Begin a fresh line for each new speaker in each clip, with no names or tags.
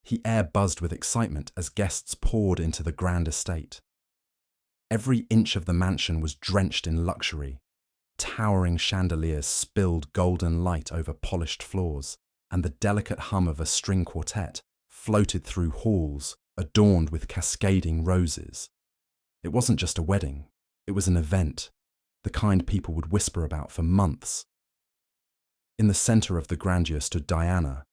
The air buzzed with excitement as guests poured into the grand estate. Every inch of the mansion was drenched in luxury. Towering chandeliers spilled golden light over polished floors, and the delicate hum of a string quartet floated through halls adorned with cascading roses. It wasn't just a wedding, it was an event, the kind people would whisper about for months. In the center of the grandeur stood Diana,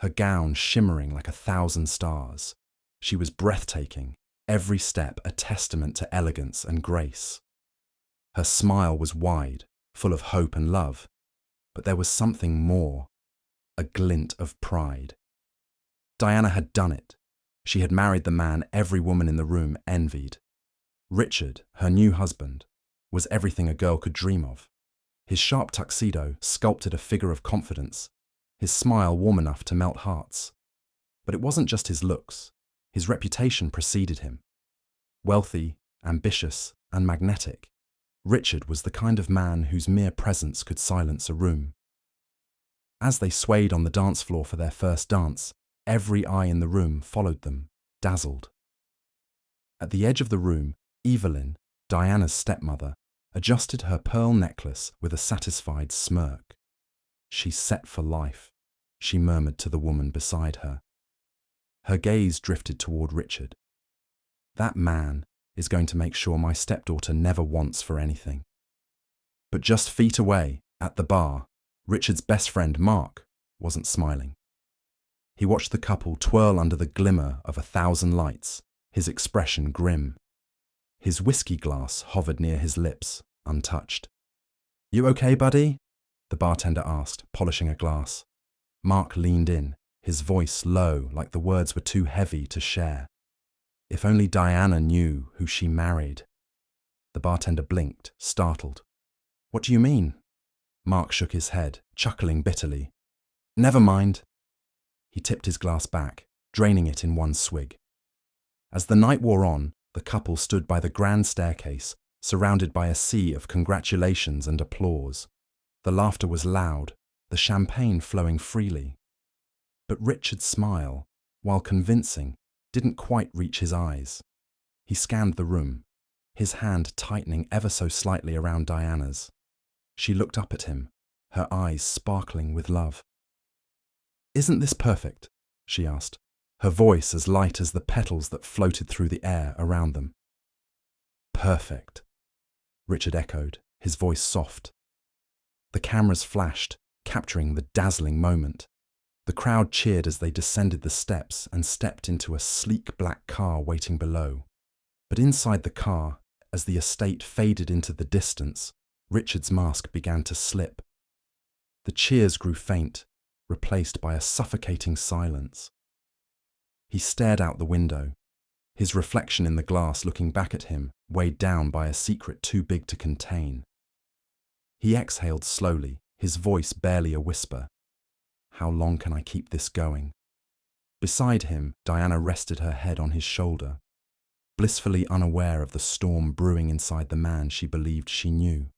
her gown shimmering like 1,000 stars. She was breathtaking, every step a testament to elegance and grace. Her smile was wide, full of hope and love, but there was something more, a glint of pride. Diana had done it. She had married the man every woman in the room envied. Richard, her new husband, was everything a girl could dream of. His sharp tuxedo sculpted a figure of confidence, his smile warm enough to melt hearts. But it wasn't just his looks. His reputation preceded him. Wealthy, ambitious, and magnetic, Richard was the kind of man whose mere presence could silence a room. As they swayed on the dance floor for their first dance, every eye in the room followed them, dazzled. At the edge of the room, Evelyn, Diana's stepmother, adjusted her pearl necklace with a satisfied smirk. "She's set for life," she murmured to the woman beside her. Her gaze drifted toward Richard. "That man is going to make sure my stepdaughter never wants for anything." But just feet away, at the bar, Richard's best friend, Mark, wasn't smiling. He watched the couple twirl under the glimmer of 1,000 lights, his expression grim. His whiskey glass hovered near his lips, untouched. "You okay, buddy?" the bartender asked, polishing a glass. Mark leaned in, his voice low, like the words were too heavy to share. If only Diana knew who she married. The bartender blinked, startled. "What do you mean?" Mark shook his head, chuckling bitterly. "Never mind." He tipped his glass back, draining it in one swig. As the night wore on, the couple stood by the grand staircase, surrounded by a sea of congratulations and applause. The laughter was loud, the champagne flowing freely. But Richard's smile, while convincing, didn't quite reach his eyes. He scanned the room, his hand tightening ever so slightly around Diana's. She looked up at him, her eyes sparkling with love. "Isn't this perfect?" she asked, her voice as light as the petals that floated through the air around them. "Perfect," Richard echoed, his voice soft. The cameras flashed, capturing the dazzling moment. The crowd cheered as they descended the steps and stepped into a sleek black car waiting below. But inside the car, as the estate faded into the distance, Richard's mask began to slip. The cheers grew faint, replaced by a suffocating silence. He stared out the window, his reflection in the glass looking back at him, weighed down by a secret too big to contain. He exhaled slowly, his voice barely a whisper. "How long can I keep this going?" Beside him, Diana rested her head on his shoulder, blissfully unaware of the storm brewing inside the man she believed she knew.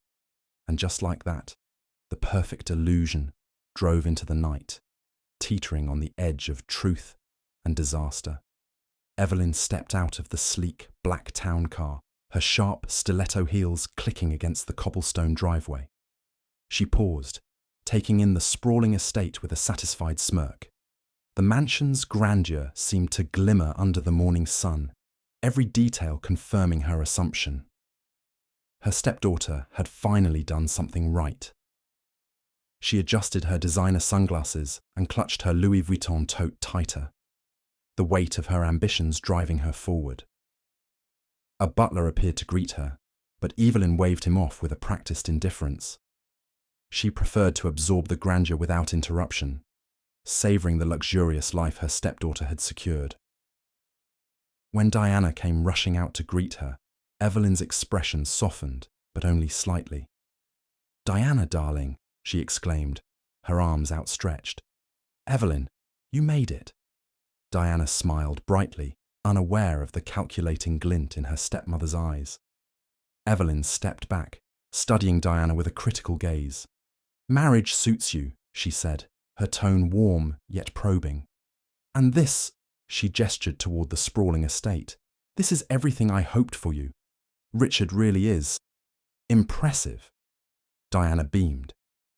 And just like that, the perfect illusion drove into the night, teetering on the edge of truth and disaster. Evelyn stepped out of the sleek, black town car, her sharp stiletto heels clicking against the cobblestone driveway. She paused, taking in the sprawling estate with a satisfied smirk. The mansion's grandeur seemed to glimmer under the morning sun, every detail confirming her assumption. Her stepdaughter had finally done something right. She adjusted her designer sunglasses and clutched her Louis Vuitton tote tighter, the weight of her ambitions driving her forward. A butler appeared to greet her, but Evelyn waved him off with a practiced indifference. She preferred to absorb the grandeur without interruption, savouring the luxurious life her stepdaughter had secured. When Diana came rushing out to greet her, Evelyn's expression softened, but only slightly. "Diana, darling," she exclaimed, her arms outstretched. "Evelyn, you made it." Diana smiled brightly, unaware of the calculating glint in her stepmother's eyes. Evelyn stepped back, studying Diana with a critical gaze. "Marriage suits you," she said, her tone warm yet probing. "And this She gestured toward the sprawling estate. "This is everything I hoped for you. Richard really is impressive." Diana beamed,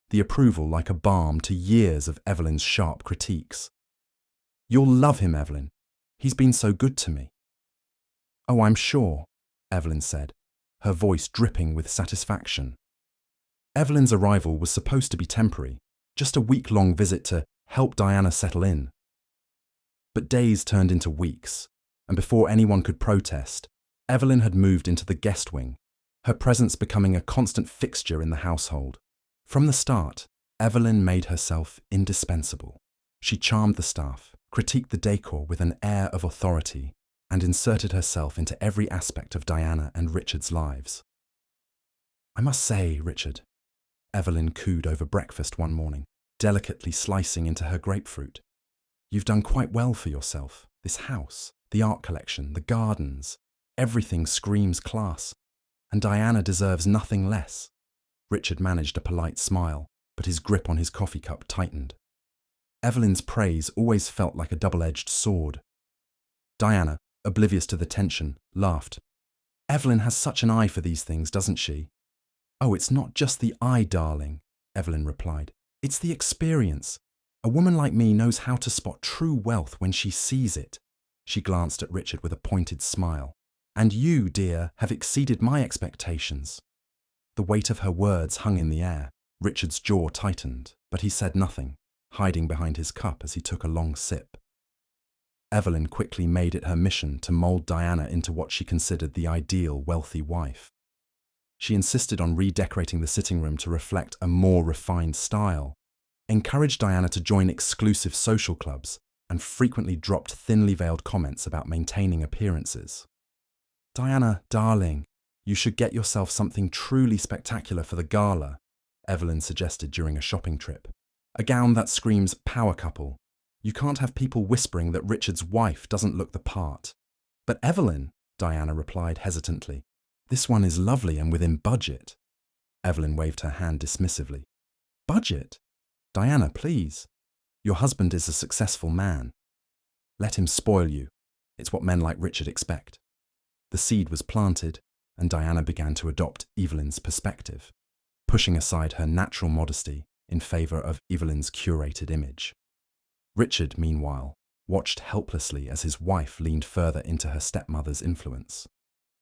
the approval like a balm to years of Evelyn's sharp critiques. "You'll love him, Evelyn. He's been so good to me." "Oh, I'm sure," Evelyn said, her voice dripping with satisfaction. Evelyn's arrival was supposed to be temporary, just a week-long visit to help Diana settle in. But days turned into weeks, and before anyone could protest, Evelyn had moved into the guest wing, her presence becoming a constant fixture in the household. From the start, Evelyn made herself indispensable. She charmed the staff, critiqued the decor with an air of authority, and inserted herself into every aspect of Diana and Richard's lives. "I must say, Richard," Evelyn cooed over breakfast one morning, delicately slicing into her grapefruit, "you've done quite well for yourself. This house, the art collection, the gardens, everything screams class. And Diana deserves nothing less." Richard managed a polite smile, but his grip on his coffee cup tightened. Evelyn's praise always felt like a double-edged sword. Diana, oblivious to the tension, laughed. "Evelyn has such an eye for these things, doesn't she?" "Oh, it's not just the eye, darling," Evelyn replied. "It's the experience. A woman like me knows how to spot true wealth when she sees it." She glanced at Richard with a pointed smile. "And you, dear, have exceeded my expectations." The weight of her words hung in the air. Richard's jaw tightened, but he said nothing, hiding behind his cup as he took a long sip. Evelyn quickly made it her mission to mold Diana into what she considered the ideal wealthy wife. She insisted on redecorating the sitting room to reflect a more refined style, encouraged Diana to join exclusive social clubs, and frequently dropped thinly veiled comments about maintaining appearances. "Diana, darling, you should get yourself something truly spectacular for the gala," Evelyn suggested during a shopping trip. "A gown that screams power couple. You can't have people whispering that Richard's wife doesn't look the part." "But Evelyn," Diana replied hesitantly, "this one is lovely and within budget." Evelyn waved her hand dismissively. "Budget? Diana, please. Your husband is a successful man. Let him spoil you. It's what men like Richard expect." The seed was planted, and Diana began to adopt Evelyn's perspective, pushing aside her natural modesty in favour of Evelyn's curated image. Richard, meanwhile, watched helplessly as his wife leaned further into her stepmother's influence.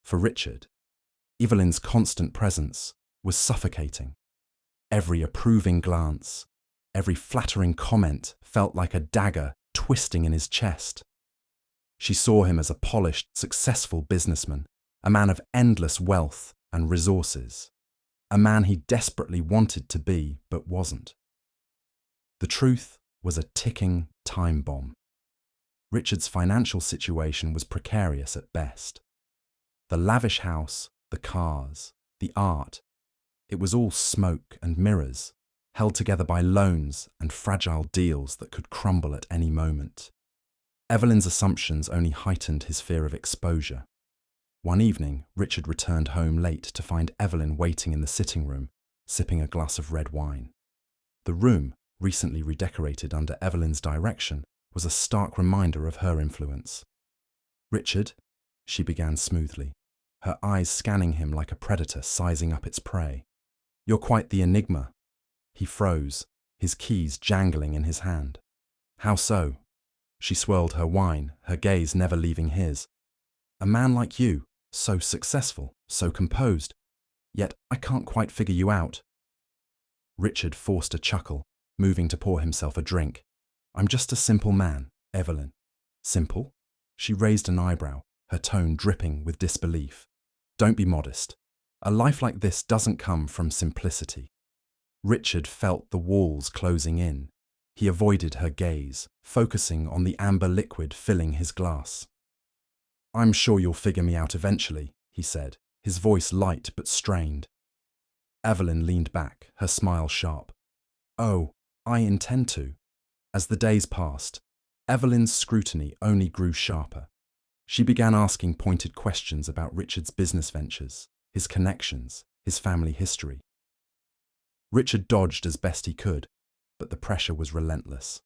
For Richard, Evelyn's constant presence was suffocating. Every approving glance, every flattering comment felt like a dagger twisting in his chest. She saw him as a polished, successful businessman, a man of endless wealth and resources, a man he desperately wanted to be but wasn't. The truth was a ticking time bomb. Richard's financial situation was precarious at best. The lavish house, the cars, the art, it was all smoke and mirrors, held together by loans and fragile deals that could crumble at any moment. Evelyn's assumptions only heightened his fear of exposure. One evening, Richard returned home late to find Evelyn waiting in the sitting room, sipping a glass of red wine. The room, recently redecorated under Evelyn's direction, was a stark reminder of her influence. "Richard," she began smoothly, her eyes scanning him like a predator sizing up its prey. "You're quite the enigma." He froze, his keys jangling in his hand. "How so?" She swirled her wine, her gaze never leaving his. "A man like you, so successful, so composed, yet I can't quite figure you out." Richard forced a chuckle, moving to pour himself a drink. "I'm just a simple man, Evelyn." "Simple?" She raised an eyebrow, her tone dripping with disbelief. "Don't be modest. A life like this doesn't come from simplicity." Richard felt the walls closing in. He avoided her gaze, focusing on the amber liquid filling his glass. "I'm sure you'll figure me out eventually," he said, his voice light but strained. Evelyn leaned back, her smile sharp. "Oh, I intend to." As the days passed, Evelyn's scrutiny only grew sharper. She began asking pointed questions about Richard's business ventures, his connections, his family history. Richard dodged as best he could, but the pressure was relentless.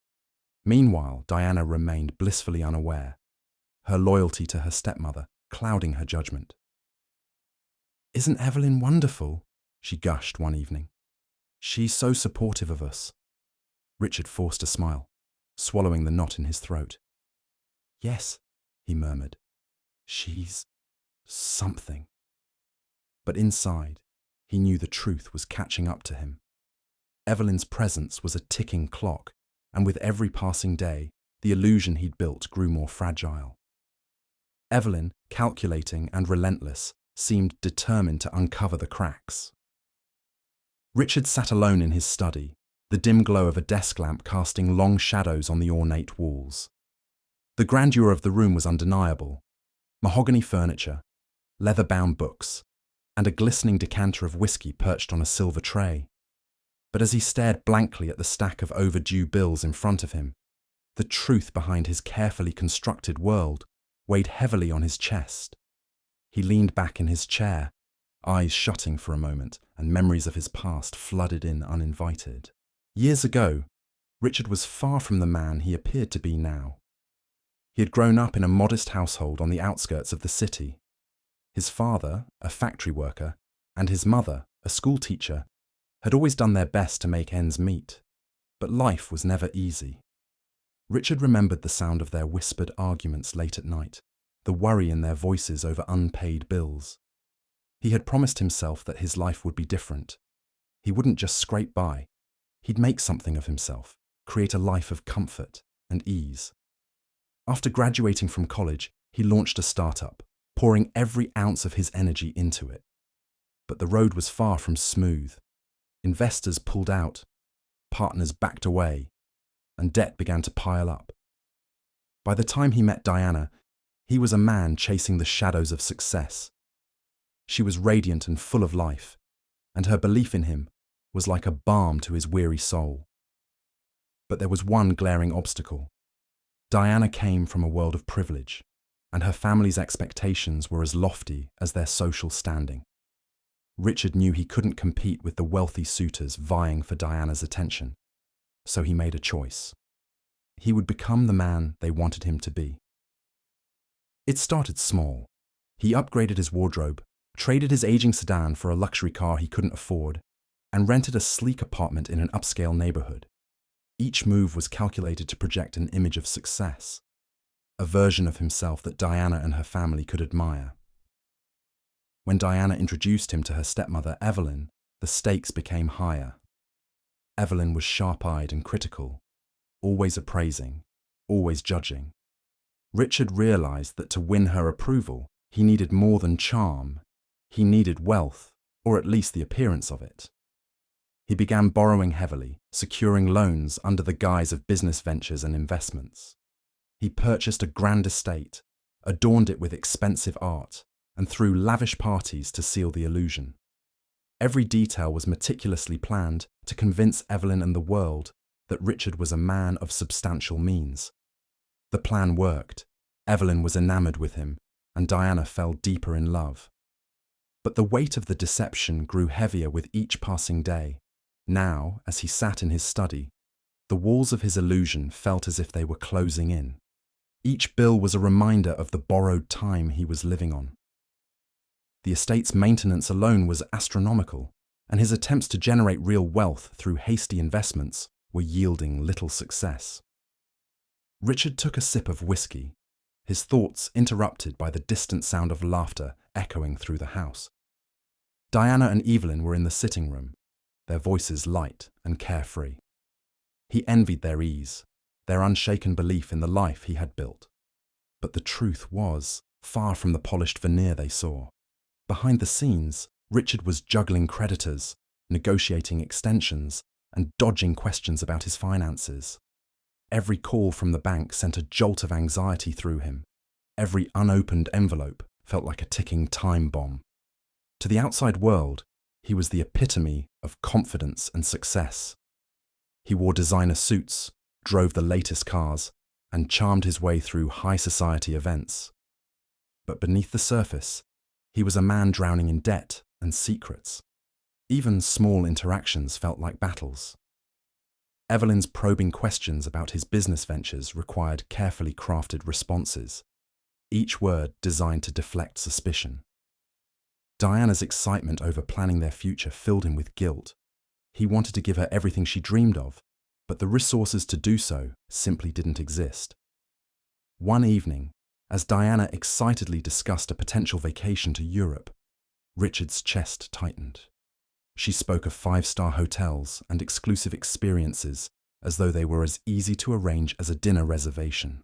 Meanwhile, Diana remained blissfully unaware, her loyalty to her stepmother clouding her judgment. "Isn't Evelyn wonderful?" she gushed one evening. "She's so supportive of us." Richard forced a smile, swallowing the knot in his throat. "Yes," he murmured. "She's something." But inside, he knew the truth was catching up to him. Evelyn's presence was a ticking clock, and with every passing day, the illusion he'd built grew more fragile. Evelyn, calculating and relentless, seemed determined to uncover the cracks. Richard sat alone in his study, the dim glow of a desk lamp casting long shadows on the ornate walls. The grandeur of the room was undeniable. Mahogany furniture, leather-bound books, and a glistening decanter of whiskey perched on a silver tray. But as he stared blankly at the stack of overdue bills in front of him, the truth behind his carefully constructed world weighed heavily on his chest. He leaned back in his chair, eyes shutting for a moment, and memories of his past flooded in uninvited. Years ago, Richard was far from the man he appeared to be now. He had grown up in a modest household on the outskirts of the city. His father, a factory worker, and his mother, a schoolteacher, had always done their best to make ends meet, but life was never easy. Richard remembered the sound of their whispered arguments late at night, the worry in their voices over unpaid bills. He had promised himself that his life would be different. He wouldn't just scrape by. He'd make something of himself, create a life of comfort and ease. After graduating from college, he launched a startup, pouring every ounce of his energy into it. But the road was far from smooth. Investors pulled out, partners backed away, and debt began to pile up. By the time he met Diana, he was a man chasing the shadows of success. She was radiant and full of life, and her belief in him was like a balm to his weary soul. But there was one glaring obstacle. Diana came from a world of privilege, and her family's expectations were as lofty as their social standing. Richard knew he couldn't compete with the wealthy suitors vying for Diana's attention, so he made a choice. He would become the man they wanted him to be. It started small. He upgraded his wardrobe, traded his aging sedan for a luxury car he couldn't afford, and rented a sleek apartment in an upscale neighborhood. Each move was calculated to project an image of success, a version of himself that Diana and her family could admire. When Diana introduced him to her stepmother, Evelyn, the stakes became higher. Evelyn was sharp-eyed and critical, always appraising, always judging. Richard realized that to win her approval, he needed more than charm. He needed wealth, or at least the appearance of it. He began borrowing heavily, securing loans under the guise of business ventures and investments. He purchased a grand estate, adorned it with expensive art, and threw lavish parties to seal the illusion. Every detail was meticulously planned to convince Evelyn and the world that Richard was a man of substantial means. The plan worked. Evelyn was enamored with him, and Diana fell deeper in love. But the weight of the deception grew heavier with each passing day. Now, as he sat in his study, the walls of his illusion felt as if they were closing in. Each bill was a reminder of the borrowed time he was living on. The estate's maintenance alone was astronomical, and his attempts to generate real wealth through hasty investments were yielding little success. Richard took a sip of whiskey, his thoughts interrupted by the distant sound of laughter echoing through the house. Diana and Evelyn were in the sitting room, their voices light and carefree. He envied their ease, their unshaken belief in the life he had built. But the truth was far from the polished veneer they saw. Behind the scenes, Richard was juggling creditors, negotiating extensions, and dodging questions about his finances. Every call from the bank sent a jolt of anxiety through him. Every unopened envelope felt like a ticking time bomb. To the outside world, he was the epitome of confidence and success. He wore designer suits, drove the latest cars, and charmed his way through high society events. But beneath the surface, he was a man drowning in debt and secrets. Even small interactions felt like battles. Evelyn's probing questions about his business ventures required carefully crafted responses, each word designed to deflect suspicion. Diana's excitement over planning their future filled him with guilt. He wanted to give her everything she dreamed of, but the resources to do so simply didn't exist. One evening, as Diana excitedly discussed a potential vacation to Europe, Richard's chest tightened. She spoke of five-star hotels and exclusive experiences as though they were as easy to arrange as a dinner reservation.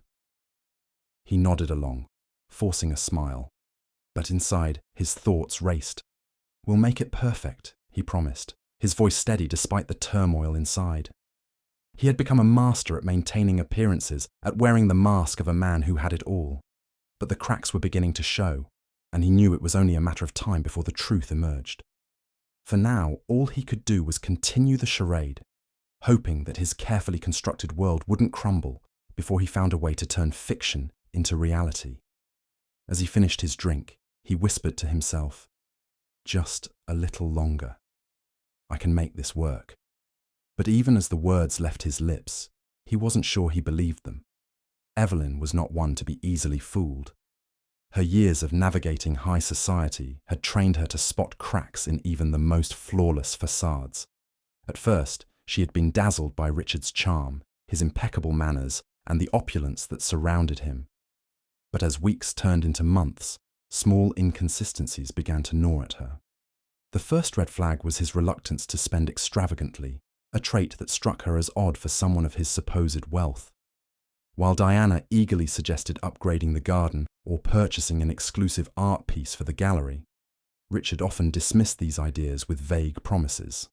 He nodded along, forcing a smile, but inside his thoughts raced. "We'll make it perfect," he promised, his voice steady despite the turmoil inside. He had become a master at maintaining appearances, at wearing the mask of a man who had it all. But the cracks were beginning to show, and he knew it was only a matter of time before the truth emerged. For now, all he could do was continue the charade, hoping that his carefully constructed world wouldn't crumble before he found a way to turn fiction into reality. As he finished his drink, he whispered to himself, "Just a little longer. I can make this work." But even as the words left his lips, he wasn't sure he believed them. Evelyn was not one to be easily fooled. Her years of navigating high society had trained her to spot cracks in even the most flawless facades. At first, she had been dazzled by Richard's charm, his impeccable manners, and the opulence that surrounded him. But as weeks turned into months, small inconsistencies began to gnaw at her. The first red flag was his reluctance to spend extravagantly, a trait that struck her as odd for someone of his supposed wealth. While Diana eagerly suggested upgrading the garden or purchasing an exclusive art piece for the gallery, Richard often dismissed these ideas with vague promises.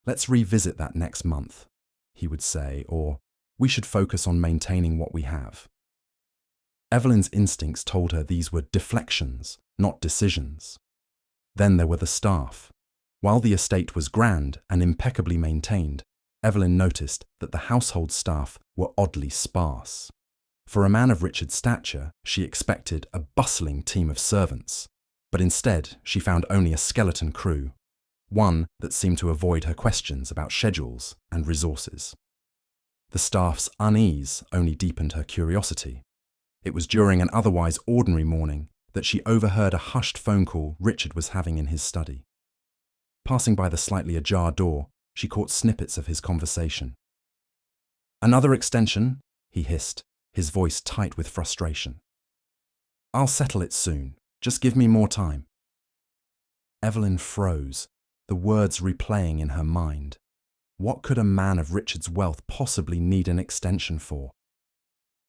"Let's revisit that next month," he would say, or "We should focus on maintaining what we have." Evelyn's instincts told her these were deflections, not decisions. Then there were the staff. While the estate was grand and impeccably maintained, Evelyn noticed that the household staff were oddly sparse. For a man of Richard's stature, she expected a bustling team of servants, but instead she found only a skeleton crew, one that seemed to avoid her questions about schedules and resources. The staff's unease only deepened her curiosity. It was during an otherwise ordinary morning that she overheard a hushed phone call Richard was having in his study. Passing by the slightly ajar door, she caught snippets of his conversation. "Another extension?" he hissed, his voice tight with frustration. "I'll settle it soon. Just give me more time." Evelyn froze, the words replaying in her mind. What could a man of Richard's wealth possibly need an extension for?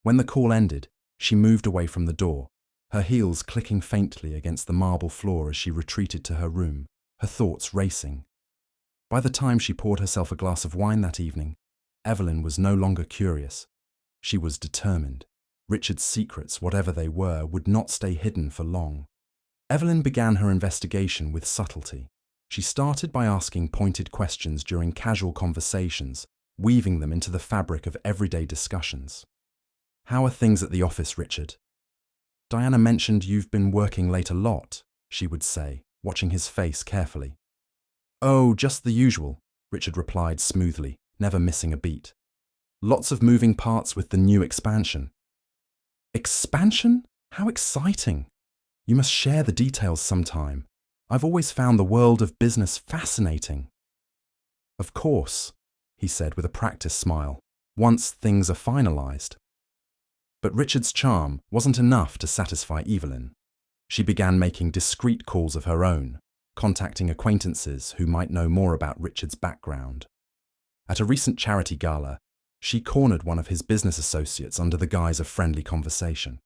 When the call ended, she moved away from the door, her heels clicking faintly against the marble floor as she retreated to her room, her thoughts racing. By the time she poured herself a glass of wine that evening, Evelyn was no longer curious. She was determined. Richard's secrets, whatever they were, would not stay hidden for long. Evelyn began her investigation with subtlety. She started by asking pointed questions during casual conversations, weaving them into the fabric of everyday discussions. "How are things at the office, Richard?" "Diana mentioned you've been working late a lot," she would say, watching his face carefully. "Oh, just the usual," Richard replied smoothly, never missing a beat. "Lots of moving parts with the new expansion." "Expansion? How exciting! You must share the details sometime. I've always found the world of business fascinating." "Of course," he said with a practiced smile, "once things are finalized." But Richard's charm wasn't enough to satisfy Evelyn. She began making discreet calls of her own, contacting acquaintances who might know more about Richard's background. At a recent charity gala, she cornered one of his business associates under the guise of friendly conversation.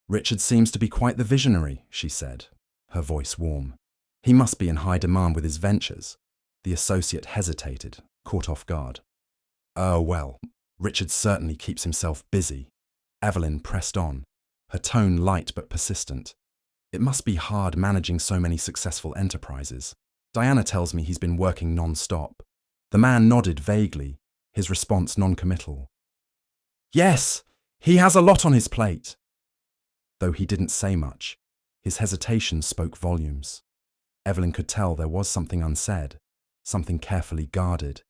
"Richard seems to be quite the visionary," she said, her voice warm. "He must be in high demand with his ventures." The associate hesitated, caught off guard. "Oh, well, Richard certainly keeps himself busy." Evelyn pressed on, her tone light but persistent. "It must be hard managing so many successful enterprises. Diana tells me he's been working non-stop." The man nodded vaguely, his response non-committal. "Yes, he has a lot on his plate." Though he didn't say much, his hesitation spoke volumes. Evelyn could tell there was something unsaid, something carefully guarded.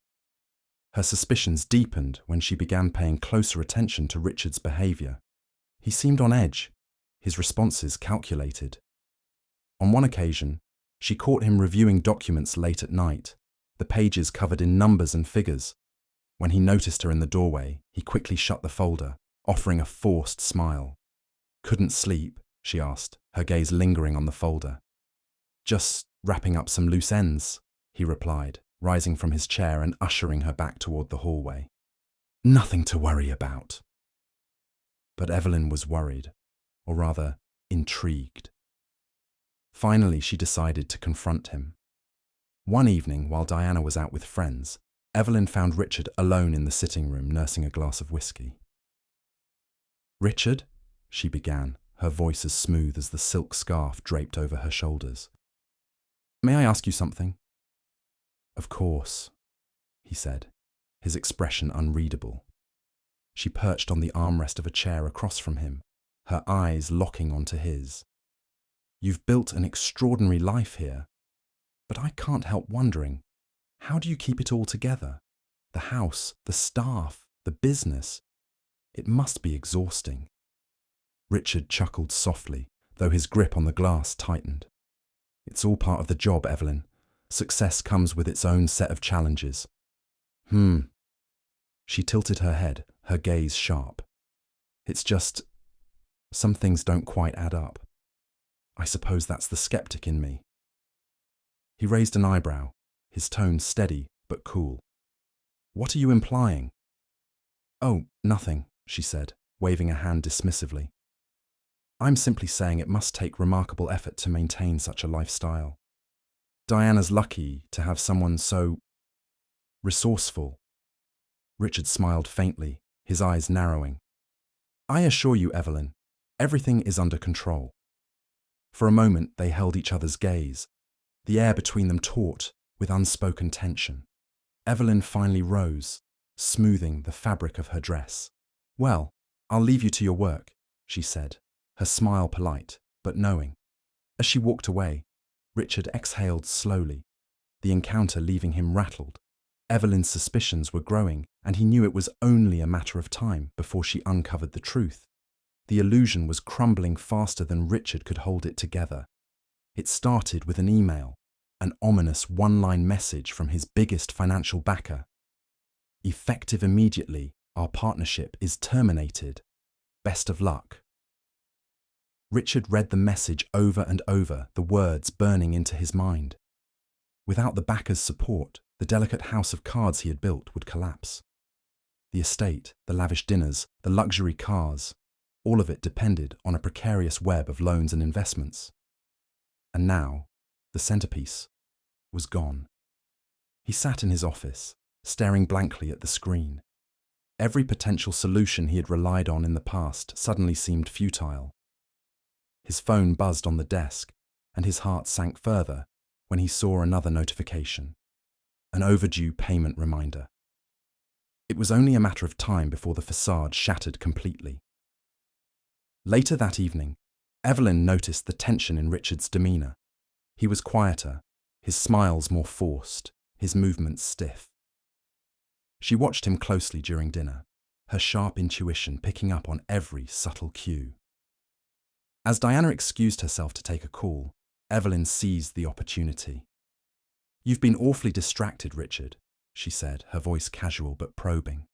Her suspicions deepened when she began paying closer attention to Richard's behaviour. He seemed on edge, his responses calculated. On one occasion, she caught him reviewing documents late at night, the pages covered in numbers and figures. When he noticed her in the doorway, he quickly shut the folder, offering a forced smile. "Couldn't sleep?" she asked, her gaze lingering on the folder. "Just wrapping up some loose ends," he replied, rising from his chair and ushering her back toward the hallway. "Nothing to worry about." But Evelyn was worried, or rather, intrigued. Finally, she decided to confront him. One evening, while Diana was out with friends, Evelyn found Richard alone in the sitting room nursing a glass of whiskey. "Richard," she began, her voice as smooth as the silk scarf draped over her shoulders. "May I ask you something?" "Of course," he said, his expression unreadable. She perched on the armrest of a chair across from him, her eyes locking onto his. "You've built an extraordinary life here, but I can't help wondering, how do you keep it all together? The house, the staff, the business. It must be exhausting." Richard chuckled softly, though his grip on the glass tightened. "It's all part of the job, Evelyn. Success comes with its own set of challenges." She tilted her head, her gaze sharp. "It's just, some things don't quite add up. I suppose that's the skeptic in me." He raised an eyebrow, his tone steady but cool. "What are you implying?" "Oh, nothing," she said, waving a hand dismissively. "I'm simply saying it must take remarkable effort to maintain such a lifestyle. Diana's lucky to have someone so resourceful." Richard smiled faintly, his eyes narrowing. "I assure you, Evelyn, everything is under control." For a moment they held each other's gaze, the air between them taut with unspoken tension. Evelyn finally rose, smoothing the fabric of her dress. "Well, I'll leave you to your work," she said, her smile polite but knowing. As she walked away, Richard exhaled slowly, the encounter leaving him rattled. Evelyn's suspicions were growing, and he knew it was only a matter of time before she uncovered the truth. The illusion was crumbling faster than Richard could hold it together. It started with an email, an ominous one-line message from his biggest financial backer. "Effective immediately, our partnership is terminated. Best of luck." Richard read the message over and over, the words burning into his mind. Without the backer's support, the delicate house of cards he had built would collapse. The estate, the lavish dinners, the luxury cars, all of it depended on a precarious web of loans and investments. And now, the centerpiece was gone. He sat in his office, staring blankly at the screen. Every potential solution he had relied on in the past suddenly seemed futile. His phone buzzed on the desk, and his heart sank further when he saw another notification, an overdue payment reminder. It was only a matter of time before the facade shattered completely. Later that evening, Evelyn noticed the tension in Richard's demeanour. He was quieter, his smiles more forced, his movements stiff. She watched him closely during dinner, her sharp intuition picking up on every subtle cue. As Diana excused herself to take a call, Evelyn seized the opportunity. "You've been awfully distracted, Richard," she said, her voice casual but probing.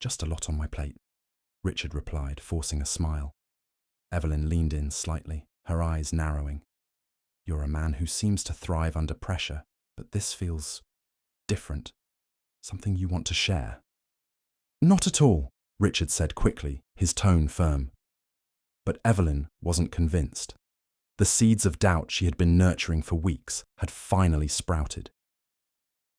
"Just a lot on my plate," Richard replied, forcing a smile. Evelyn leaned in slightly, her eyes narrowing. "You're a man who seems to thrive under pressure, but this feels different. Something you want to share?" "Not at all," Richard said quickly, his tone firm. But Evelyn wasn't convinced. The seeds of doubt she had been nurturing for weeks had finally sprouted.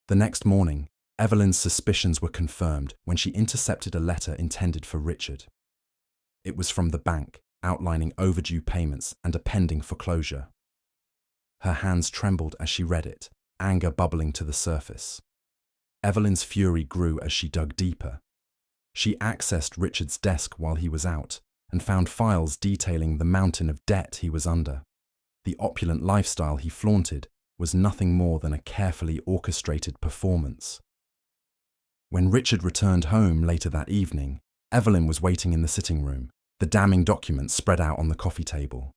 The next morning, Evelyn's suspicions were confirmed when she intercepted a letter intended for Richard. It was from the bank, outlining overdue payments and a pending foreclosure. Her hands trembled as she read it, anger bubbling to the surface. Evelyn's fury grew as she dug deeper. She accessed Richard's desk while he was out, and found files detailing the mountain of debt he was under. The opulent lifestyle he flaunted was nothing more than a carefully orchestrated performance. When Richard returned home later that evening, Evelyn was waiting in the sitting room, the damning documents spread out on the coffee table.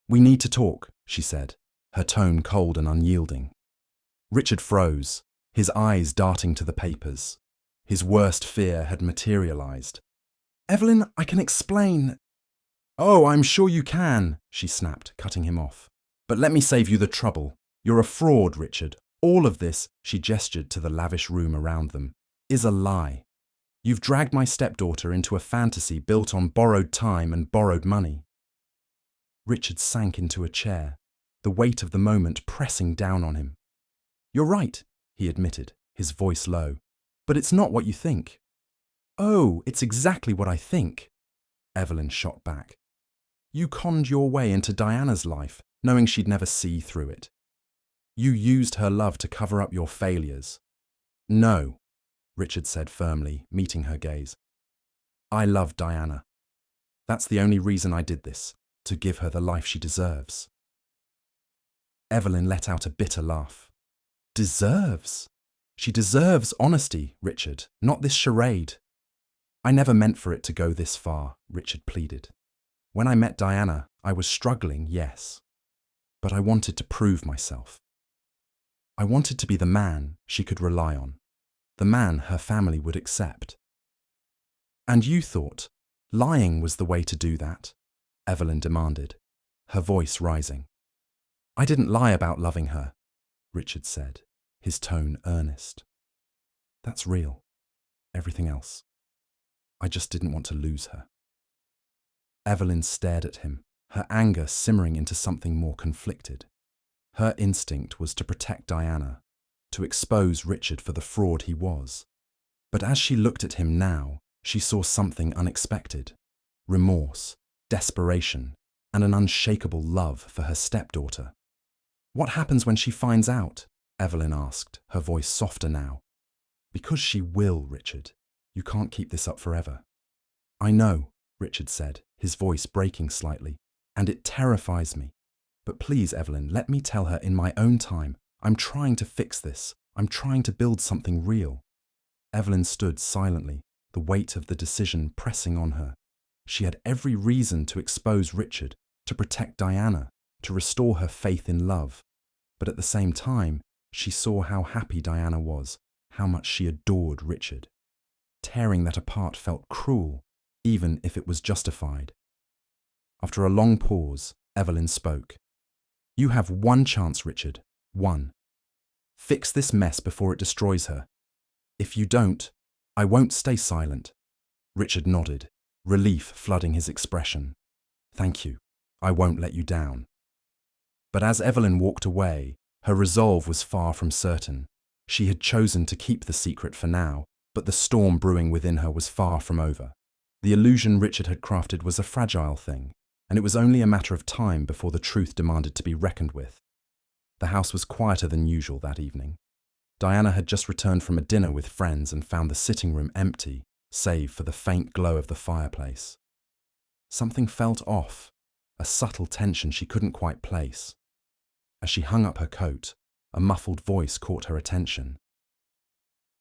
"We need to talk," she said, her tone cold and unyielding. Richard froze, his eyes darting to the papers. His worst fear had materialized. "Evelyn, I can explain." "Oh, I'm sure you can," she snapped, cutting him off. "But let me save you the trouble. You're a fraud, Richard. All of this," she gestured to the lavish room around them, "is a lie. You've dragged my stepdaughter into a fantasy built on borrowed time and borrowed money." Richard sank into a chair, the weight of the moment pressing down on him. "You're right," he admitted, his voice low, "but it's not what you think." "Oh, it's exactly what I think," Evelyn shot back. "You conned your way into Diana's life, knowing she'd never see through it. You used her love to cover up your failures." "No," Richard said firmly, meeting her gaze. "I love Diana. That's the only reason I did this, to give her the life she deserves." Evelyn let out a bitter laugh. "Deserves? She deserves honesty, Richard, not this charade." "I never meant for it to go this far," Richard pleaded. "When I met Diana, I was struggling, yes. But I wanted to prove myself. I wanted to be the man she could rely on, the man her family would accept." "And you thought lying was the way to do that?" Evelyn demanded, her voice rising. "I didn't lie about loving her," Richard said, his tone earnest. "That's real. Everything else. I just didn't want to lose her." Evelyn stared at him, her anger simmering into something more conflicted. Her instinct was to protect Diana, to expose Richard for the fraud he was. But as she looked at him now, she saw something unexpected: remorse, desperation, and an unshakable love for her stepdaughter. "What happens when she finds out?" Evelyn asked, her voice softer now. "Because she will, Richard. You can't keep this up forever." "I know," Richard said, his voice breaking slightly, "and it terrifies me. But please, Evelyn, let me tell her in my own time. I'm trying to fix this. I'm trying to build something real." Evelyn stood silently, the weight of the decision pressing on her. She had every reason to expose Richard, to protect Diana, to restore her faith in love. But at the same time, she saw how happy Diana was, how much she adored Richard. Tearing that apart felt cruel, even if it was justified. After a long pause, Evelyn spoke. "You have one chance, Richard. One. Fix this mess before it destroys her. If you don't, I won't stay silent." Richard nodded, relief flooding his expression. "Thank you. I won't let you down." But as Evelyn walked away, her resolve was far from certain. She had chosen to keep the secret for now, but the storm brewing within her was far from over. The illusion Richard had crafted was a fragile thing, and it was only a matter of time before the truth demanded to be reckoned with. The house was quieter than usual that evening. Diana had just returned from a dinner with friends and found the sitting room empty, save for the faint glow of the fireplace. Something felt off, a subtle tension she couldn't quite place. As she hung up her coat, a muffled voice caught her attention.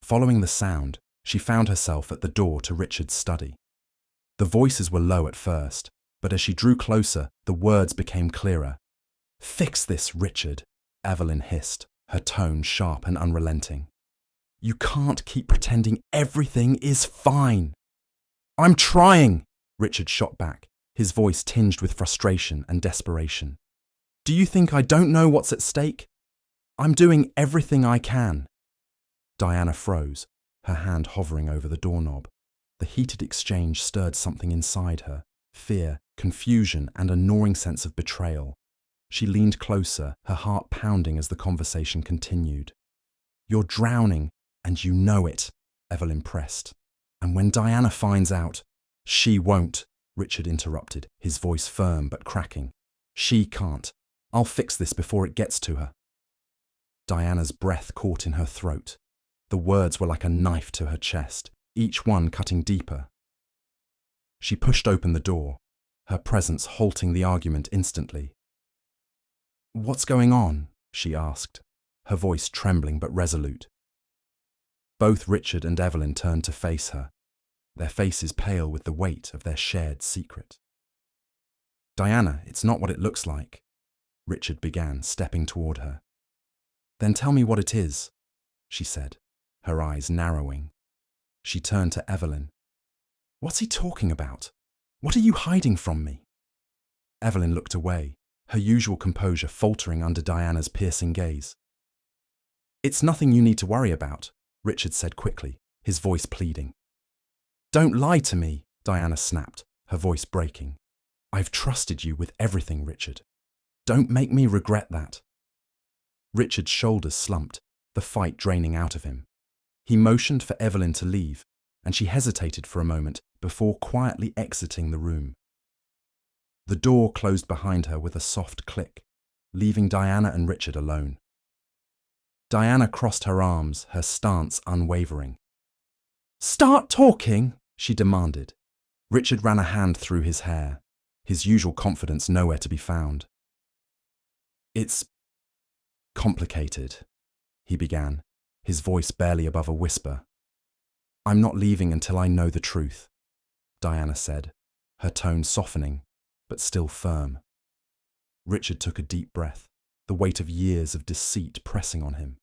Following the sound, she found herself at the door to Richard's study. The voices were low at first, but as she drew closer, the words became clearer. "Fix this, Richard," Evelyn hissed, her tone sharp and unrelenting. "You can't keep pretending everything is fine." "I'm trying," Richard shot back, his voice tinged with frustration and desperation. "Do you think I don't know what's at stake? I'm doing everything I can." Diana froze, her hand hovering over the doorknob. The heated exchange stirred something inside her: fear, confusion, and a gnawing sense of betrayal. She leaned closer, her heart pounding as the conversation continued. "You're drowning, and you know it," Evelyn pressed. "And when Diana finds out—" "She won't," Richard interrupted, his voice firm but cracking. "She can't. I'll fix this before it gets to her." Diana's breath caught in her throat. The words were like a knife to her chest, each one cutting deeper. She pushed open the door, her presence halting the argument instantly. "What's going on?" she asked, her voice trembling but resolute. Both Richard and Evelyn turned to face her, their faces pale with the weight of their shared secret. "Diana, it's not what it looks like," Richard began, stepping toward her. "Then tell me what it is," she said, her eyes narrowing. She turned to Evelyn. "What's he talking about? What are you hiding from me?" Evelyn looked away, her usual composure faltering under Diana's piercing gaze. "It's nothing you need to worry about," Richard said quickly, his voice pleading. "Don't lie to me," Diana snapped, her voice breaking. "I've trusted you with everything, Richard. Don't make me regret that." Richard's shoulders slumped, the fight draining out of him. He motioned for Evelyn to leave, and she hesitated for a moment before quietly exiting the room. The door closed behind her with a soft click, leaving Diana and Richard alone. Diana crossed her arms, her stance unwavering. "Start talking," she demanded. Richard ran a hand through his hair, his usual confidence nowhere to be found. "It's complicated," he began, his voice barely above a whisper. "I'm not leaving until I know the truth," Diana said, her tone softening, but still firm. Richard took a deep breath, the weight of years of deceit pressing on him.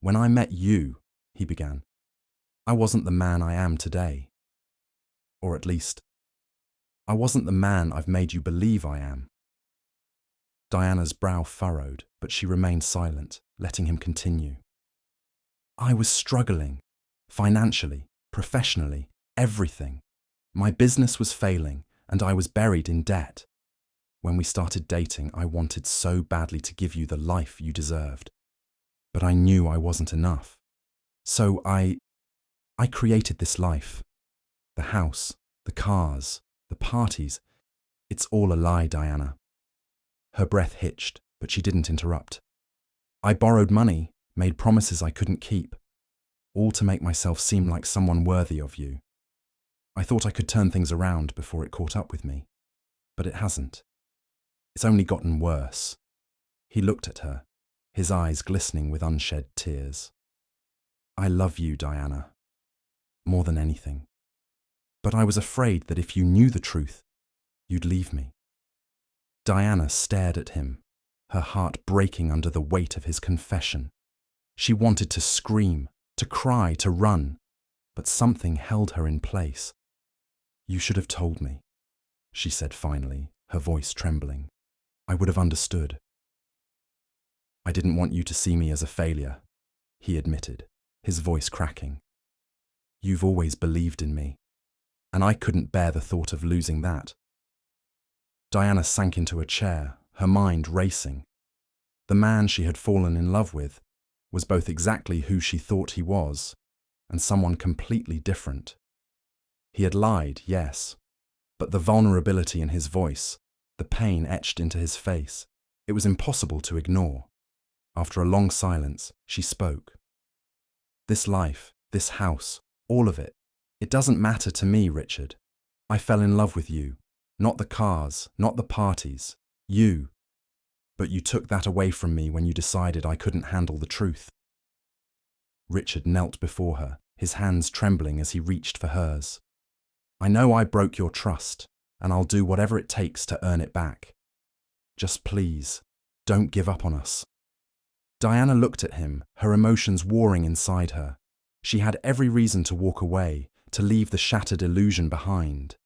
"When I met you," he began, "I wasn't the man I am today. Or at least, I wasn't the man I've made you believe I am." Diana's brow furrowed, but she remained silent, letting him continue. "I was struggling, financially, professionally, everything. My business was failing, and I was buried in debt. When we started dating, I wanted so badly to give you the life you deserved. But I knew I wasn't enough. So I created this life. The house, the cars, the parties. It's all a lie, Diana." Her breath hitched, but she didn't interrupt. "I borrowed money, made promises I couldn't keep, all to make myself seem like someone worthy of you. I thought I could turn things around before it caught up with me, but it hasn't. It's only gotten worse." He looked at her, his eyes glistening with unshed tears. "I love you, Diana, more than anything. But I was afraid that if you knew the truth, you'd leave me." Diana stared at him, her heart breaking under the weight of his confession. She wanted to scream, to cry, to run, but something held her in place. "You should have told me," she said finally, her voice trembling. "I would have understood." "I didn't want you to see me as a failure," he admitted, his voice cracking. "You've always believed in me, and I couldn't bear the thought of losing that." Diana sank into a chair, her mind racing. The man she had fallen in love with was both exactly who she thought he was, and someone completely different. He had lied, yes, but the vulnerability in his voice, the pain etched into his face, it was impossible to ignore. After a long silence, she spoke. "This life, this house, all of it, it doesn't matter to me, Richard. I fell in love with you, not the cars, not the parties, you. But you took that away from me when you decided I couldn't handle the truth." Richard knelt before her, his hands trembling as he reached for hers. "I know I broke your trust, and I'll do whatever it takes to earn it back. Just please, don't give up on us." Diana looked at him, her emotions warring inside her. She had every reason to walk away, to leave the shattered illusion behind.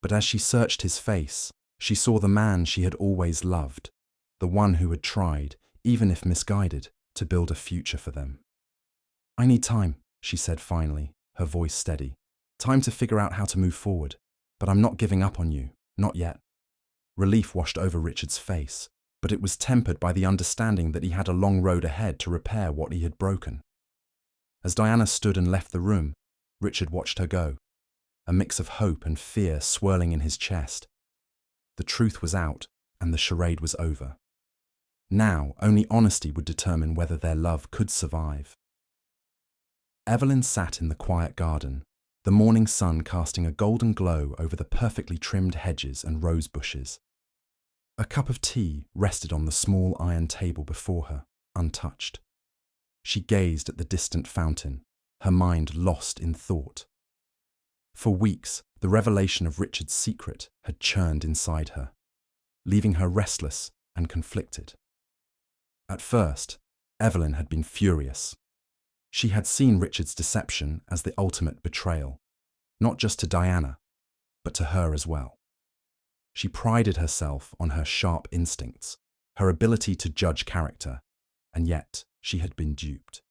But as she searched his face, she saw the man she had always loved, the one who had tried, even if misguided, to build a future for them. "I need time," she said finally, her voice steady. "Time to figure out how to move forward, but I'm not giving up on you, not yet." Relief washed over Richard's face, but it was tempered by the understanding that he had a long road ahead to repair what he had broken. As Diana stood and left the room, Richard watched her go, a mix of hope and fear swirling in his chest. The truth was out, and the charade was over. Now, only honesty would determine whether their love could survive. Evelyn sat in the quiet garden, the morning sun casting a golden glow over the perfectly trimmed hedges and rose bushes. A cup of tea rested on the small iron table before her, untouched. She gazed at the distant fountain, her mind lost in thought. For weeks, the revelation of Richard's secret had churned inside her, leaving her restless and conflicted. At first, Evelyn had been furious. She had seen Richard's deception as the ultimate betrayal, not just to Diana, but to her as well. She prided herself on her sharp instincts, her ability to judge character, and yet she had been duped.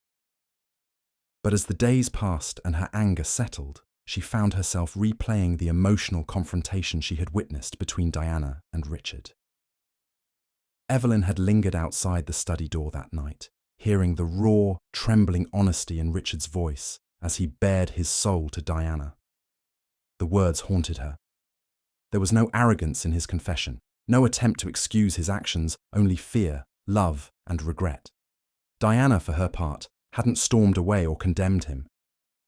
But as the days passed and her anger settled, she found herself replaying the emotional confrontation she had witnessed between Diana and Richard. Evelyn had lingered outside the study door that night, hearing the raw, trembling honesty in Richard's voice as he bared his soul to Diana. The words haunted her. There was no arrogance in his confession, no attempt to excuse his actions, only fear, love, and regret. Diana, for her part, hadn't stormed away or condemned him.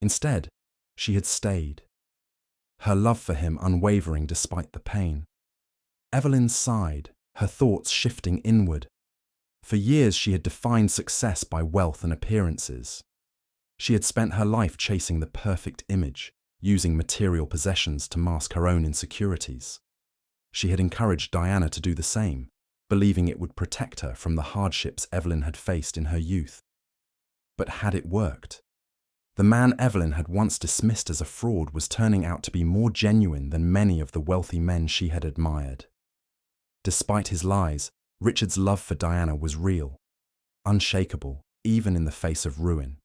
Instead, she had stayed, her love for him unwavering despite the pain. Evelyn sighed, her thoughts shifting inward. For years she had defined success by wealth and appearances. She had spent her life chasing the perfect image, using material possessions to mask her own insecurities. She had encouraged Diana to do the same, believing it would protect her from the hardships Evelyn had faced in her youth. But had it worked? The man Evelyn had once dismissed as a fraud was turning out to be more genuine than many of the wealthy men she had admired. Despite his lies, Richard's love for Diana was real, unshakable, even in the face of ruin.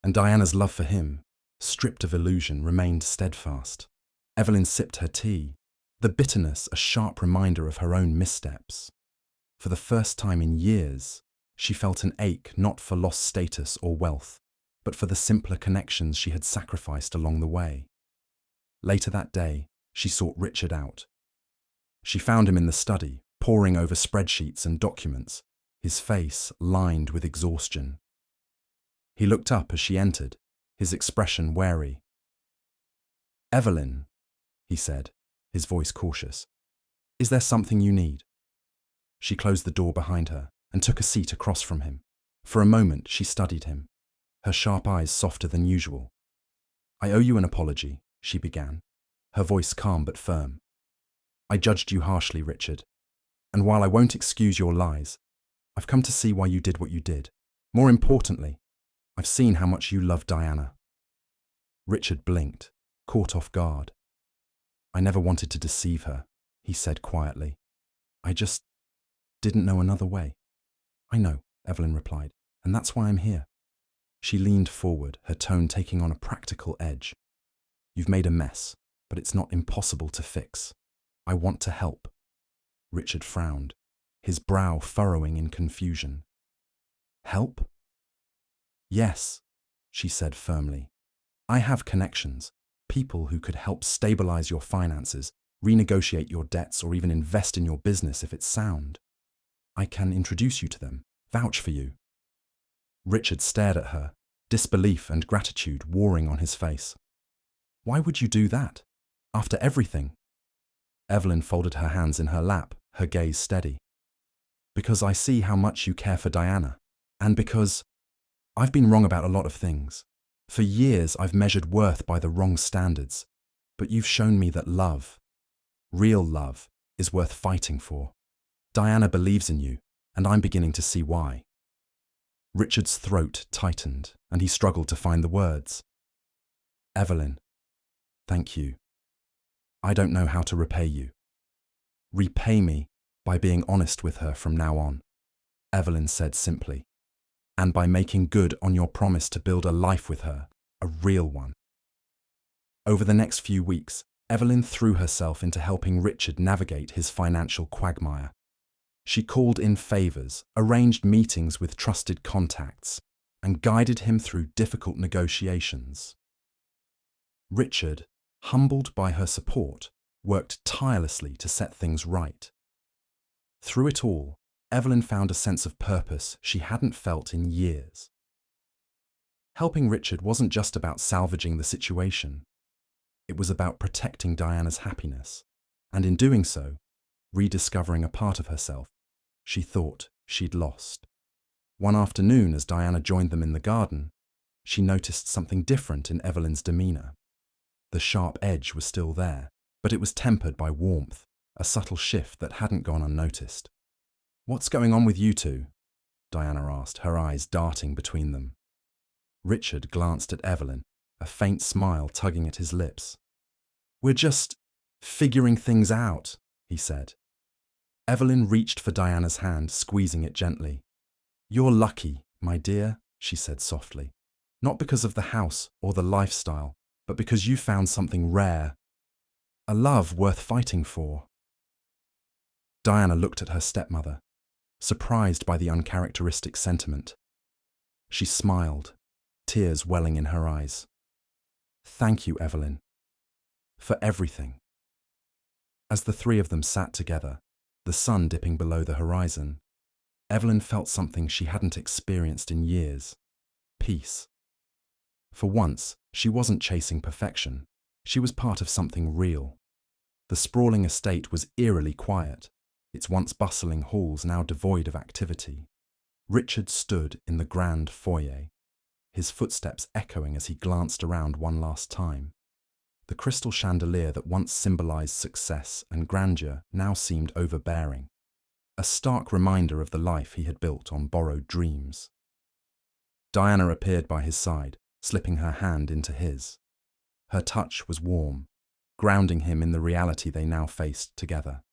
And Diana's love for him, stripped of illusion, remained steadfast. Evelyn sipped her tea, the bitterness a sharp reminder of her own missteps. For the first time in years, she felt an ache not for lost status or wealth, but for the simpler connections she had sacrificed along the way. Later that day, she sought Richard out. She found him in the study, poring over spreadsheets and documents, his face lined with exhaustion. He looked up as she entered, his expression wary. "Evelyn," he said, his voice cautious, "is there something you need?" She closed the door behind her and took a seat across from him. For a moment, she studied him, her sharp eyes softer than usual. "I owe you an apology," she began, her voice calm but firm. "I judged you harshly, Richard, and while I won't excuse your lies, I've come to see why you did what you did. More importantly, I've seen how much you love Diana." Richard blinked, caught off guard. "I never wanted to deceive her," he said quietly. "I just didn't know another way." "I know," Evelyn replied, "and that's why I'm here." She leaned forward, her tone taking on a practical edge. "You've made a mess, but it's not impossible to fix. I want to help." Richard frowned, his brow furrowing in confusion. "Help?" "Yes," she said firmly. "I have connections, people who could help stabilize your finances, renegotiate your debts, or even invest in your business if it's sound. I can introduce you to them, vouch for you." Richard stared at her, disbelief and gratitude warring on his face. "Why would you do that? After everything?" Evelyn folded her hands in her lap, her gaze steady. "Because I see how much you care for Diana, and because I've been wrong about a lot of things. For years I've measured worth by the wrong standards, but you've shown me that love, real love, is worth fighting for. Diana believes in you, and I'm beginning to see why." Richard's throat tightened, and he struggled to find the words. "Evelyn, thank you. I don't know how to repay you." "Repay me by being honest with her from now on," Evelyn said simply, "and by making good on your promise to build a life with her, a real one." Over the next few weeks, Evelyn threw herself into helping Richard navigate his financial quagmire. She called in favors, arranged meetings with trusted contacts, and guided him through difficult negotiations. Richard, humbled by her support, worked tirelessly to set things right. Through it all, Evelyn found a sense of purpose she hadn't felt in years. Helping Richard wasn't just about salvaging the situation. It was about protecting Diana's happiness, and in doing so, rediscovering a part of herself she thought she'd lost. One afternoon, as Diana joined them in the garden, she noticed something different in Evelyn's demeanour. The sharp edge was still there, but it was tempered by warmth, a subtle shift that hadn't gone unnoticed. "What's going on with you two?" Diana asked, her eyes darting between them. Richard glanced at Evelyn, a faint smile tugging at his lips. "We're just figuring things out," he said. Evelyn reached for Diana's hand, squeezing it gently. "You're lucky, my dear," she said softly. "Not because of the house or the lifestyle, but because you found something rare. A love worth fighting for." Diana looked at her stepmother, surprised by the uncharacteristic sentiment. She smiled, tears welling in her eyes. "Thank you, Evelyn, for everything." As the three of them sat together, the sun dipping below the horizon, Evelyn felt something she hadn't experienced in years: peace. For once, she wasn't chasing perfection. She was part of something real. The sprawling estate was eerily quiet, its once bustling halls now devoid of activity. Richard stood in the grand foyer, his footsteps echoing as he glanced around one last time. The crystal chandelier that once symbolized success and grandeur now seemed overbearing, a stark reminder of the life he had built on borrowed dreams. Diana appeared by his side, slipping her hand into his. Her touch was warm, grounding him in the reality they now faced together.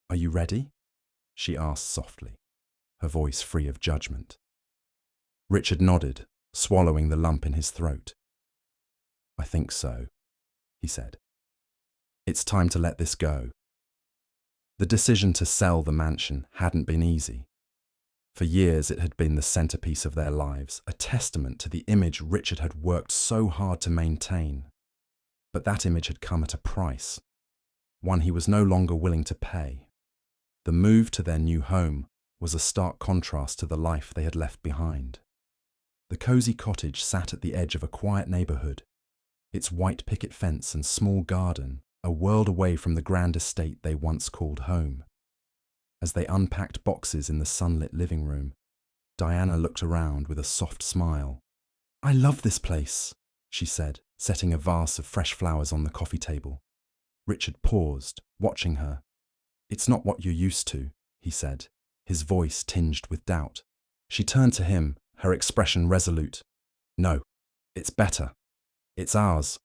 "Are you ready?" she asked softly, her voice free of judgment. Richard nodded, swallowing the lump in his throat. "I think so," he said. "It's time to let this go." The decision to sell the mansion hadn't been easy. For years it had been the centerpiece of their lives, a testament to the image Richard had worked so hard to maintain. But that image had come at a price, one he was no longer willing to pay. The move to their new home was a stark contrast to the life they had left behind. The cozy cottage sat at the edge of a quiet neighborhood, its white picket fence and small garden a world away from the grand estate they once called home. As they unpacked boxes in the sunlit living room, Diana looked around with a soft smile. "I love this place," she said, setting a vase of fresh flowers on the coffee table. Richard paused, watching her. "It's not what you're used to," he said, his voice tinged with doubt. She turned to him, her expression resolute. "No, it's better. It's ours.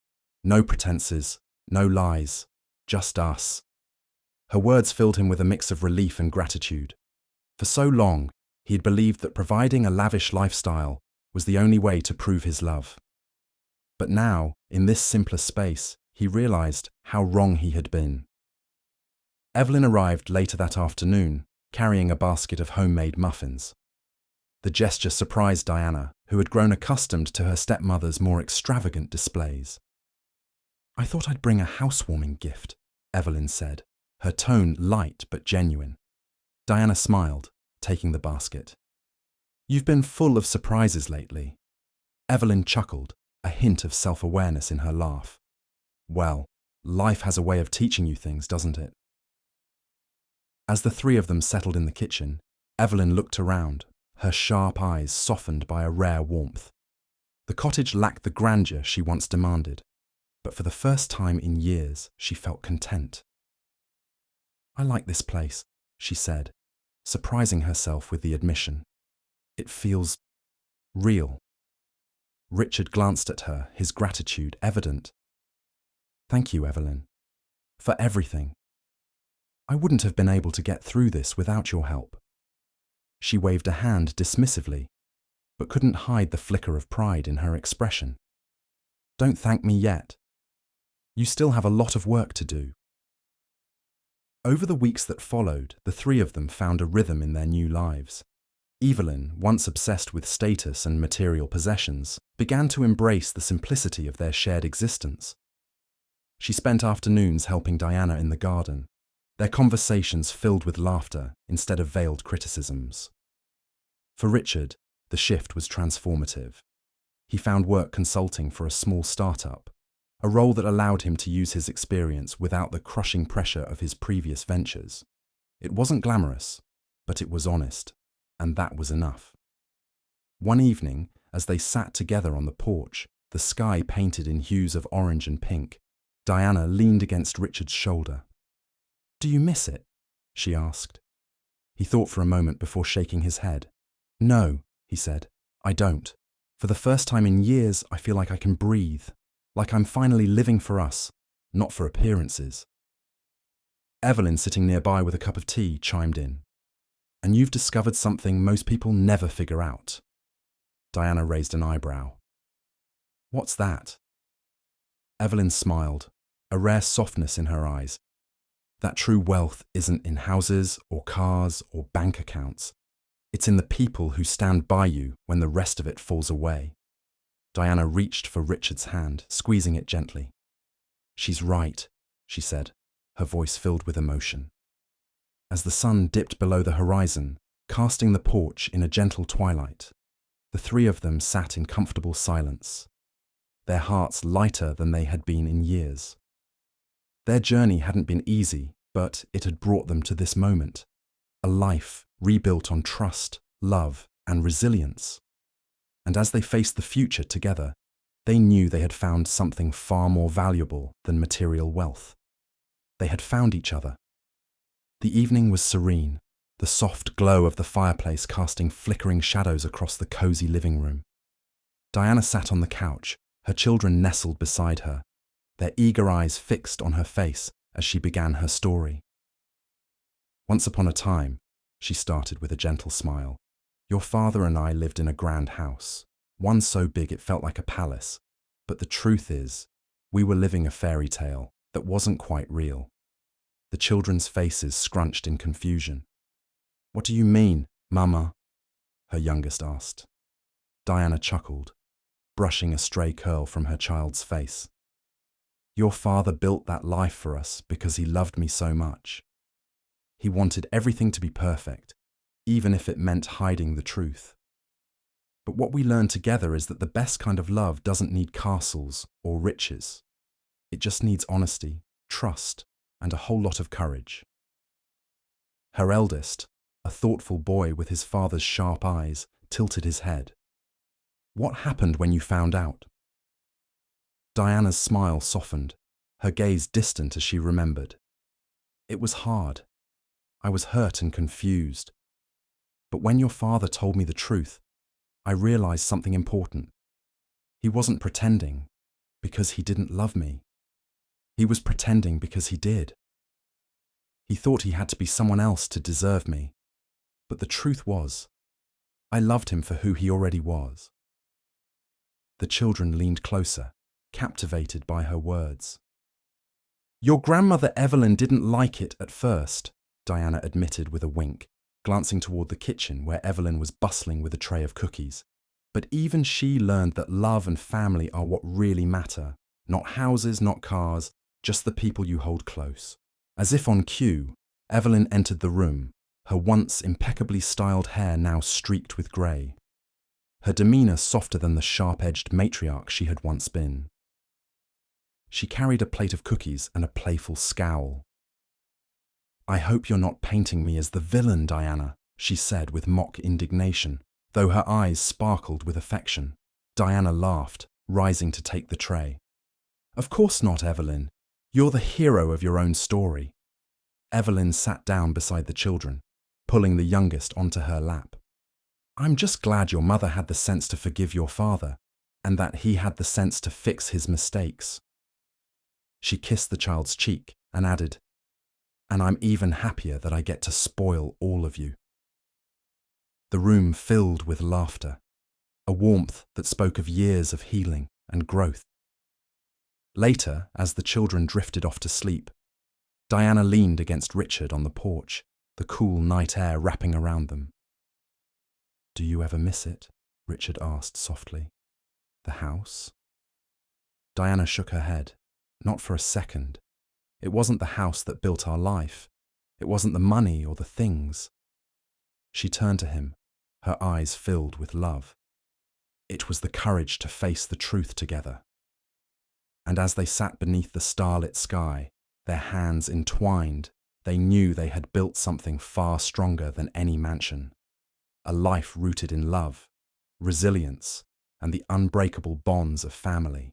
No pretenses, no lies, just us." Her words filled him with a mix of relief and gratitude. For so long, he had believed that providing a lavish lifestyle was the only way to prove his love. But now, in this simpler space, he realized how wrong he had been. Evelyn arrived later that afternoon, carrying a basket of homemade muffins. The gesture surprised Diana, who had grown accustomed to her stepmother's more extravagant displays. "I thought I'd bring a housewarming gift," Evelyn said, her tone light but genuine. Diana smiled, taking the basket. "You've been full of surprises lately." Evelyn chuckled, a hint of self-awareness in her laugh. "Well, life has a way of teaching you things, doesn't it?" As the three of them settled in the kitchen, Evelyn looked around, her sharp eyes softened by a rare warmth. The cottage lacked the grandeur she once demanded, but for the first time in years, she felt content. "I like this place," she said, surprising herself with the admission. "It feels real." Richard glanced at her, his gratitude evident. "Thank you, Evelyn, for everything. I wouldn't have been able to get through this without your help." She waved a hand dismissively, but couldn't hide the flicker of pride in her expression. "Don't thank me yet. You still have a lot of work to do." Over the weeks that followed, the three of them found a rhythm in their new lives. Evelyn, once obsessed with status and material possessions, began to embrace the simplicity of their shared existence. She spent afternoons helping Diana in the garden, their conversations filled with laughter instead of veiled criticisms. For Richard, the shift was transformative. He found work consulting for a small startup, a role that allowed him to use his experience without the crushing pressure of his previous ventures. It wasn't glamorous, but it was honest, and that was enough. One evening, as they sat together on the porch, the sky painted in hues of orange and pink. Diana leaned against Richard's shoulder. "Do you miss it?" she asked. He thought for a moment before shaking his head. "No," he said, "I don't. For the first time in years, I feel like I can breathe, like I'm finally living for us, not for appearances." Evelyn, sitting nearby with a cup of tea, chimed in. "And you've discovered something most people never figure out." Diana raised an eyebrow. "What's that?" Evelyn smiled, a rare softness in her eyes. "That true wealth isn't in houses or cars or bank accounts. It's in the people who stand by you when the rest of it falls away." Diana reached for Richard's hand, squeezing it gently. "She's right," she said, her voice filled with emotion. As the sun dipped below the horizon, casting the porch in a gentle twilight, the three of them sat in comfortable silence, their hearts lighter than they had been in years. Their journey hadn't been easy, but it had brought them to this moment, a life rebuilt on trust, love, and resilience. And as they faced the future together, they knew they had found something far more valuable than material wealth. They had found each other. The evening was serene, the soft glow of the fireplace casting flickering shadows across the cozy living room. Diana sat on the couch, her children nestled beside her, their eager eyes fixed on her face as she began her story. "Once upon a time," she started with a gentle smile, "your father and I lived in a grand house, one so big it felt like a palace. But the truth is, we were living a fairy tale that wasn't quite real." The children's faces scrunched in confusion. "What do you mean, Mama?" her youngest asked. Diana chuckled, brushing a stray curl from her child's face. "Your father built that life for us because he loved me so much. He wanted everything to be perfect, even if it meant hiding the truth. But what we learned together is that the best kind of love doesn't need castles or riches. It just needs honesty, trust, and a whole lot of courage." Her eldest, a thoughtful boy with his father's sharp eyes, tilted his head. "What happened when you found out?" Diana's smile softened, her gaze distant as she remembered. "It was hard. I was hurt and confused. But when your father told me the truth, I realized something important. He wasn't pretending because he didn't love me. He was pretending because he did. He thought he had to be someone else to deserve me. But the truth was, I loved him for who he already was." The children leaned closer, captivated by her words. "Your grandmother Evelyn didn't like it at first," Diana admitted with a wink, glancing toward the kitchen where Evelyn was bustling with a tray of cookies. "But even she learned that love and family are what really matter. Not houses, not cars, just the people you hold close." As if on cue, Evelyn entered the room, her once impeccably styled hair now streaked with grey, her demeanour softer than the sharp-edged matriarch she had once been. She carried a plate of cookies and a playful scowl. "I hope you're not painting me as the villain, Diana," she said with mock indignation, though her eyes sparkled with affection. Diana laughed, rising to take the tray. "Of course not, Evelyn. You're the hero of your own story." Evelyn sat down beside the children, pulling the youngest onto her lap. "I'm just glad your mother had the sense to forgive your father, and that he had the sense to fix his mistakes." She kissed the child's cheek and added, "And I'm even happier that I get to spoil all of you." The room filled with laughter, a warmth that spoke of years of healing and growth. Later, as the children drifted off to sleep, Diana leaned against Richard on the porch, the cool night air wrapping around them. "Do you ever miss it?" Richard asked softly. "The house?" Diana shook her head. Not for a second. It wasn't the house that built our life. It wasn't the money or the things. She turned to him, her eyes filled with love. It was the courage to face the truth together. And as they sat beneath the starlit sky, their hands entwined, they knew they had built something far stronger than any mansion. A life rooted in love, resilience, and the unbreakable bonds of family.